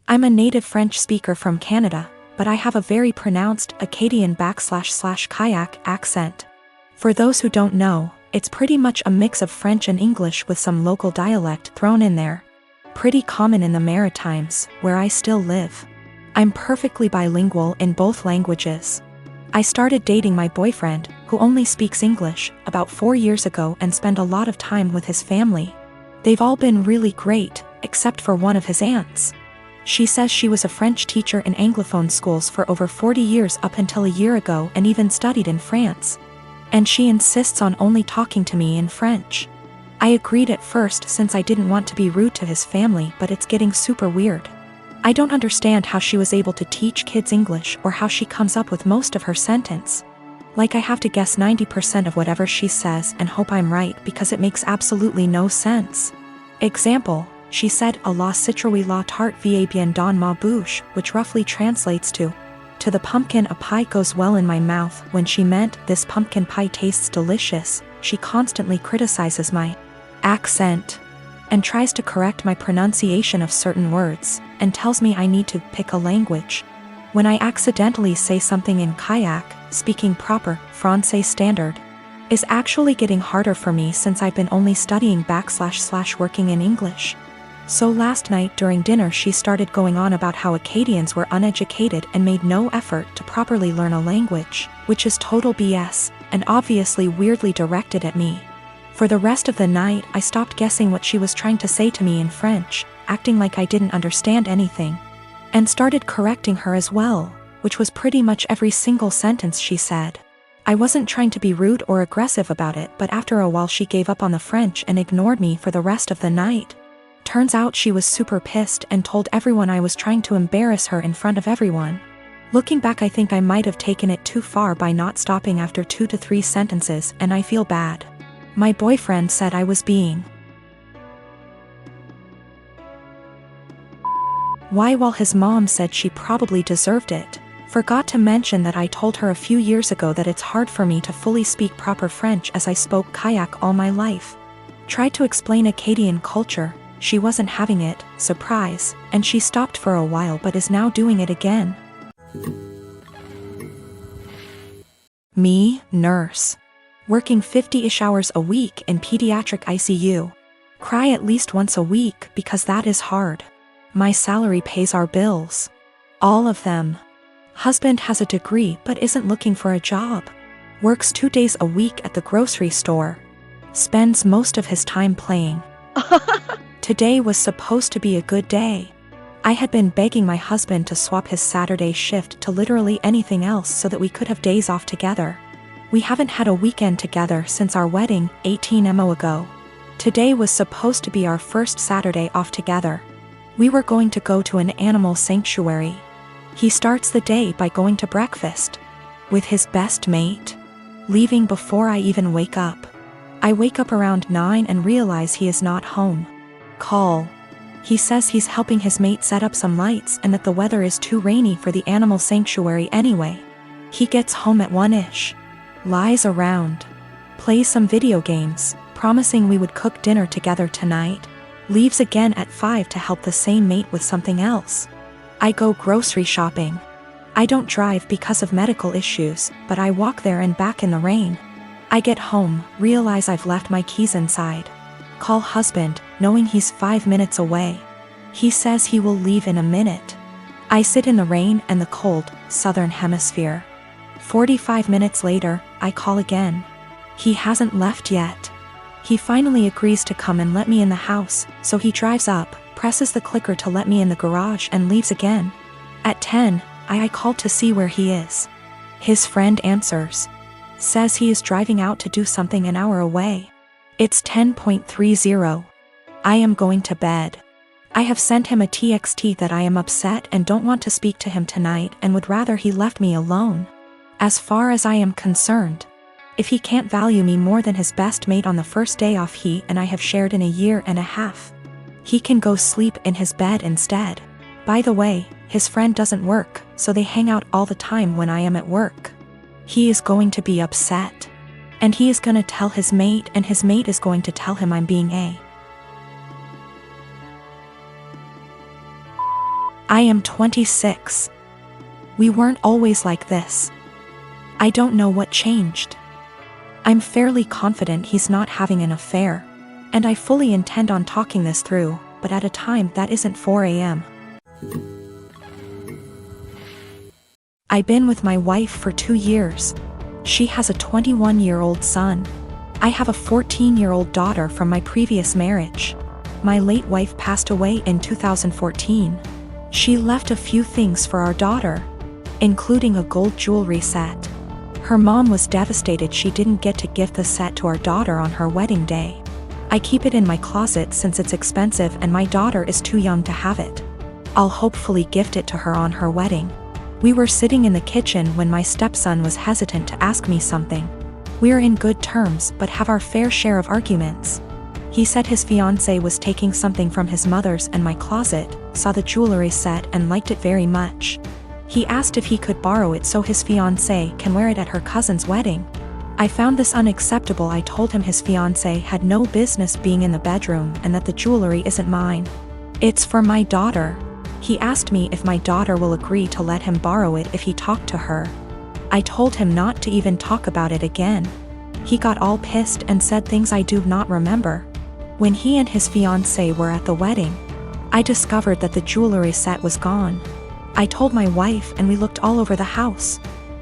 I'm a native French speaker from Canada, but I have a very pronounced Acadian/kayak accent. For those who don't know, it's pretty much a mix of French and English with some local dialect thrown in there. Pretty common in the Maritimes, where I still live. I'm perfectly bilingual in both languages. I started dating my boyfriend, who only speaks English, about 4 years ago and spent a lot of time with his family. They've all been really great, except for one of his aunts. She says she was a French teacher in Anglophone schools for over 40 years up until a year ago and even studied in France. And she insists on only talking to me in French. I agreed at first since I didn't want to be rude to his family, but it's getting super weird. I don't understand how she was able to teach kids English or how she comes up with most of her sentence. Like I have to guess 90% of whatever she says and hope I'm right because it makes absolutely no sense. Example, she said a la citrouille la tarte va bien dans ma bouche, which roughly translates to the pumpkin a pie goes well in my mouth. When she meant this pumpkin pie tastes delicious, she constantly criticizes my accent and tries to correct my pronunciation of certain words, and tells me I need to pick a language. When I accidentally say something in kayak, speaking proper Francais standard is actually getting harder for me since I've been only studying / working in English. So last night during dinner she started going on about how Acadians were uneducated and made no effort to properly learn a language, which is total BS, and obviously weirdly directed at me. For the rest of the night I stopped guessing what she was trying to say to me in French, acting like I didn't understand anything, and started correcting her as well, which was pretty much every single sentence she said. I wasn't trying to be rude or aggressive about it, but after a while she gave up on the French and ignored me for the rest of the night. Turns out she was super pissed and told everyone I was trying to embarrass her in front of everyone. Looking back, I think I might have taken it too far by not stopping after 2 to 3 sentences, and I feel bad. My boyfriend said I was being while his mom said she probably deserved it. Forgot to mention that I told her a few years ago that it's hard for me to fully speak proper French as I spoke kayak all my life. Tried to explain Acadian culture, she wasn't having it, surprise, and she stopped for a while but is now doing it again. Me, nurse. Working 50-ish hours a week in pediatric ICU. Cry at least once a week because that is hard. My salary pays our bills. All of them. Husband has a degree but isn't looking for a job. Works 2 days a week at the grocery store. Spends most of his time playing. Today was supposed to be a good day. I had been begging my husband to swap his Saturday shift to literally anything else so that we could have days off together. We haven't had a weekend together since our wedding, 18 mo ago. Today was supposed to be our first Saturday off together. We were going to go to an animal sanctuary. He starts the day by going to breakfast with his best mate, leaving before I even wake up. I wake up around 9 and realize he is not home. Call. He says he's helping his mate set up some lights and that the weather is too rainy for the animal sanctuary anyway. He gets home at 1-ish. Lies around. Plays some video games, promising we would cook dinner together tonight. Leaves again at 5 to help the same mate with something else. I go grocery shopping. I don't drive because of medical issues, but I walk there and back in the rain. I get home, realize I've left my keys inside. Call husband, knowing he's 5 minutes away. He says he will leave in a minute. I sit in the rain and the cold, southern hemisphere. 45 minutes later, I call again. He hasn't left yet. He finally agrees to come and let me in the house, so he drives up, presses the clicker to let me in the garage and leaves again. At 10, I called to see where he is. His friend answers. Says he is driving out to do something an hour away. It's 10:30. I am going to bed. I have sent him a TXT that I am upset and don't want to speak to him tonight and would rather he left me alone. As far as I am concerned, if he can't value me more than his best mate on the first day off he and I have shared in a year and a half, he can go sleep in his bed instead. By the way, his friend doesn't work, so they hang out all the time when I am at work. He is going to be upset. And he is gonna tell his mate and his mate is going to tell him I'm being I am 26. We weren't always like this. I don't know what changed. I'm fairly confident he's not having an affair, and I fully intend on talking this through, but at a time that isn't 4 a.m. I've been with my wife for 2 years. She has a 21-year-old son. I have a 14-year-old daughter from my previous marriage. My late wife passed away in 2014. She left a few things for our daughter, including a gold jewelry set. Her mom was devastated she didn't get to gift the set to our daughter on her wedding day. I keep it in my closet since it's expensive and my daughter is too young to have it. I'll hopefully gift it to her on her wedding. We were sitting in the kitchen when my stepson was hesitant to ask me something. We're in good terms but have our fair share of arguments. He said his fiancée was taking something from his mother's and my closet, saw the jewelry set and liked it very much. He asked if he could borrow it so his fiancée can wear it at her cousin's wedding. I found this unacceptable. I told him his fiancée had no business being in the bedroom and that the jewelry isn't mine. It's for my daughter. He asked me if my daughter will agree to let him borrow it if he talked to her. I told him not to even talk about it again. He got all pissed and said things I do not remember. When he and his fiancée were at the wedding, I discovered that the jewelry set was gone. I told my wife and we looked all over the house.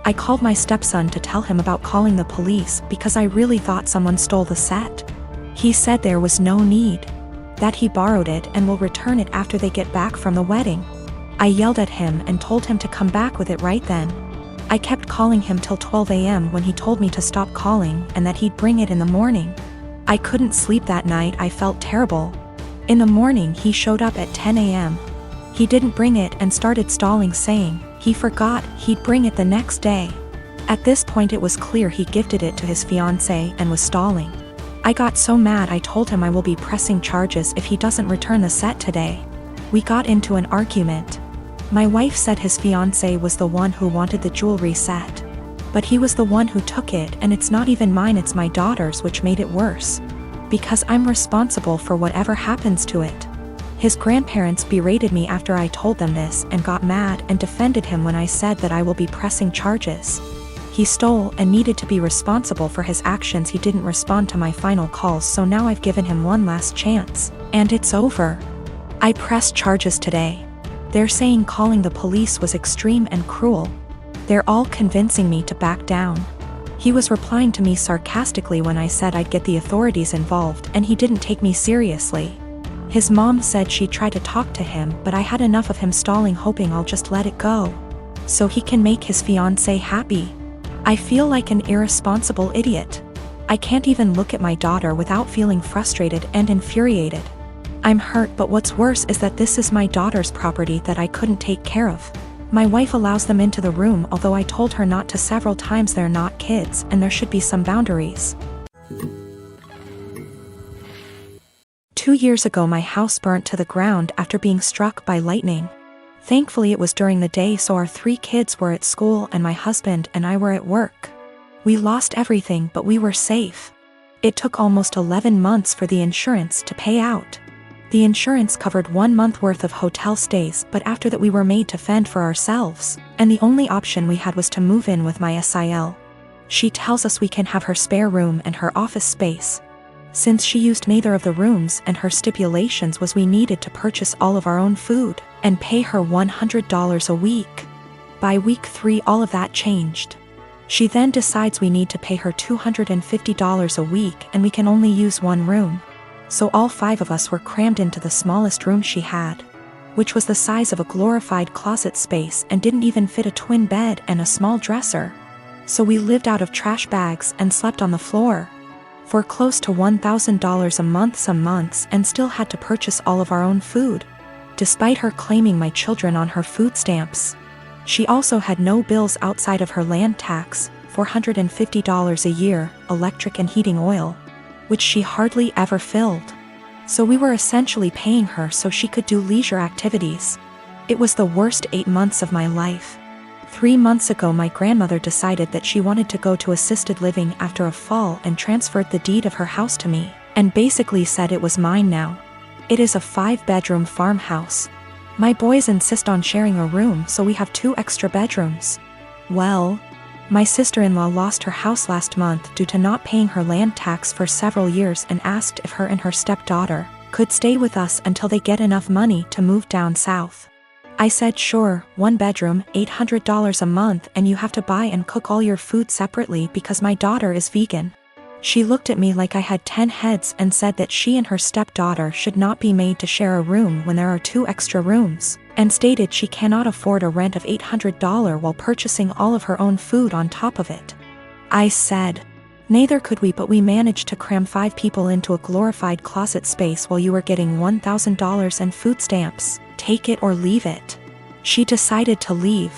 I called my stepson to tell him about calling the police because I really thought someone stole the set. He said there was no need, that he borrowed it and will return it after they get back from the wedding. I yelled at him and told him to come back with it right then. I kept calling him till 12 a.m. when he told me to stop calling and that he'd bring it in the morning. I couldn't sleep that night. I felt terrible. In the morning he showed up at 10 a.m. He didn't bring it and started stalling, saying he forgot he'd bring it the next day. At this point it was clear he gifted it to his fiancée and was stalling. I got so mad I told him I will be pressing charges if he doesn't return the set today. We got into an argument. My wife said his fiancée was the one who wanted the jewelry set. But he was the one who took it and it's not even mine, it's my daughter's, which made it worse. Because I'm responsible for whatever happens to it. His grandparents berated me after I told them this and got mad and defended him when I said that I will be pressing charges. He stole and needed to be responsible for his actions. He didn't respond to my final calls, so now I've given him one last chance, and it's over. I pressed charges today. They're saying calling the police was extreme and cruel. They're all convincing me to back down. He was replying to me sarcastically when I said I'd get the authorities involved, and he didn't take me seriously. His mom said she tried to talk to him, but I had enough of him stalling, hoping I'll just let it go, so he can make his fiancée happy. I feel like an irresponsible idiot. I can't even look at my daughter without feeling frustrated and infuriated. I'm hurt, but what's worse is that this is my daughter's property that I couldn't take care of. My wife allows them into the room, although I told her not to several times. They're not kids and there should be some boundaries. 2 years ago my house burnt to the ground after being struck by lightning. Thankfully it was during the day, so our 3 kids were at school and my husband and I were at work. We lost everything, but we were safe. It took almost 11 months for the insurance to pay out. The insurance covered 1 month worth of hotel stays, but after that we were made to fend for ourselves, and the only option we had was to move in with my SIL. She tells us we can have her spare room and her office space. Since she used neither of the rooms, and her stipulations was we needed to purchase all of our own food and pay her $100 a week. By week 3 all of that changed. She then decides we need to pay her $250 a week and we can only use 1 room. So all 5 of us were crammed into the smallest room she had, which was the size of a glorified closet space and didn't even fit a twin bed and a small dresser. So we lived out of trash bags and slept on the floor for close to $1,000 a month some months, and still had to purchase all of our own food, despite her claiming my children on her food stamps. She also had no bills outside of her land tax, $450 a year, electric and heating oil, which she hardly ever filled. So we were essentially paying her so she could do leisure activities. It was the worst 8 months of my life. 3 months ago my grandmother decided that she wanted to go to assisted living after a fall and transferred the deed of her house to me, and basically said it was mine now. It is a 5-bedroom farmhouse. My boys insist on sharing a room, so we have 2 extra bedrooms. Well, my sister-in-law lost her house last month due to not paying her land tax for several years and asked if her and her stepdaughter could stay with us until they get enough money to move down south. I said sure, 1 bedroom, $800 a month, and you have to buy and cook all your food separately because my daughter is vegan. She looked at me like I had 10 heads and said that she and her stepdaughter should not be made to share a room when there are 2 extra rooms, and stated she cannot afford a rent of $800 while purchasing all of her own food on top of it. I said, neither could we, but we managed to cram 5 people into a glorified closet space while you were getting $1,000 and food stamps. Take it or leave it. She decided to leave.